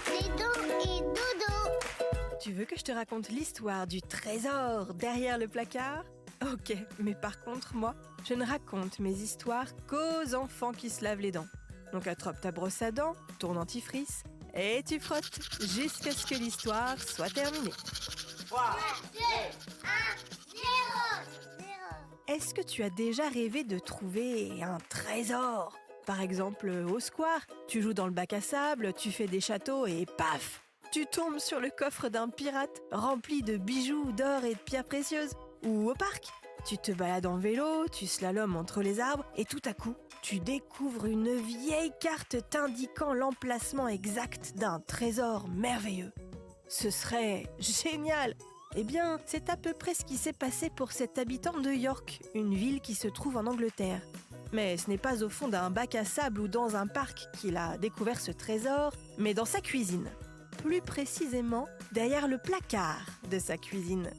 Et dodo. Tu veux que je te raconte l'histoire du trésor derrière le placard ? Ok, mais par contre, moi, je ne raconte mes histoires qu'aux enfants qui se lavent les dents. Donc attrape ta brosse à dents, ton dentifrice, et tu frottes jusqu'à ce que l'histoire soit terminée. 3, 2, 1, 0. Est-ce que tu as déjà rêvé de trouver un trésor ? Par exemple, au square, tu joues dans le bac à sable, tu fais des châteaux et paf ! Tu tombes sur le coffre d'un pirate rempli de bijoux, d'or et de pierres précieuses. Ou au parc, tu te balades en vélo, tu slalomes entre les arbres et tout à coup, tu découvres une vieille carte t'indiquant l'emplacement exact d'un trésor merveilleux. Ce serait génial! Eh bien, c'est à peu près ce qui s'est passé pour cet habitant de York, une ville qui se trouve en Angleterre. Mais ce n'est pas au fond d'un bac à sable ou dans un parc qu'il a découvert ce trésor, mais dans sa cuisine. Plus précisément, derrière le placard de sa cuisine.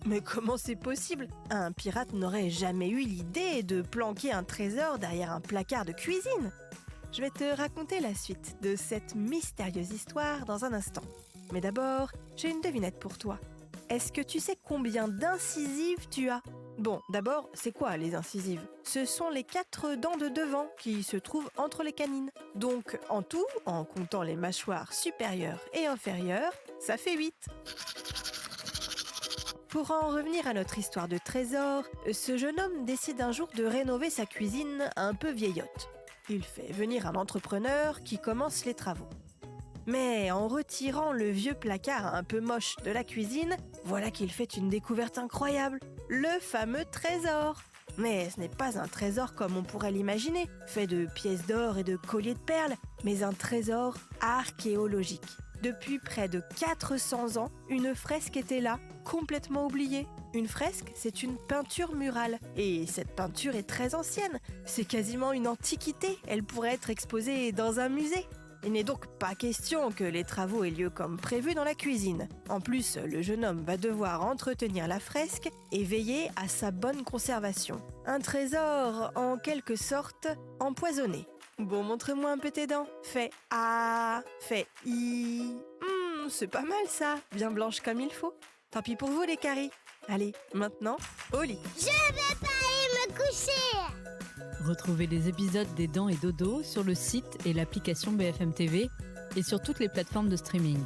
Mais comment c'est possible ? Un pirate n'aurait jamais eu l'idée de planquer un trésor derrière un placard de cuisine. Je vais te raconter la suite de cette mystérieuse histoire dans un instant. Mais d'abord, j'ai une devinette pour toi. Est-ce que tu sais combien d'incisives tu as ? Bon, d'abord, c'est quoi les incisives ? Ce sont les 4 dents de devant qui se trouvent entre les canines. Donc, en tout, en comptant les mâchoires supérieures et inférieures, ça fait 8. Pour en revenir à notre histoire de trésor, ce jeune homme décide un jour de rénover sa cuisine un peu vieillotte. Il fait venir un entrepreneur qui commence les travaux. Mais en retirant le vieux placard un peu moche de la cuisine, voilà qu'il fait une découverte incroyable, le fameux trésor. Mais ce n'est pas un trésor comme on pourrait l'imaginer, fait de pièces d'or et de colliers de perles, mais un trésor archéologique. Depuis près de 400 ans, une fresque était là, complètement oubliée. Une fresque, c'est une peinture murale. Et cette peinture est très ancienne. C'est quasiment une antiquité. Elle pourrait être exposée dans un musée. Il n'est donc pas question que les travaux aient lieu comme prévu dans la cuisine. En plus, le jeune homme va devoir entretenir la fresque et veiller à sa bonne conservation. Un trésor, en quelque sorte, empoisonné. Bon, montre-moi un peu tes dents. Fais A, fais I. C'est pas mal ça, bien blanche comme il faut. Tant pis pour vous les caries. Allez, maintenant, au lit. Je vais pas aller me coucher. Retrouvez les épisodes des Dents et Dodo sur le site et l'application BFM TV et sur toutes les plateformes de streaming.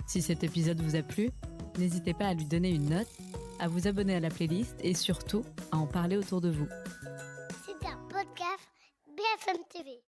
Si cet épisode vous a plu, n'hésitez pas à lui donner une note, à vous abonner à la playlist et surtout à en parler autour de vous. C'est un podcast BFM TV.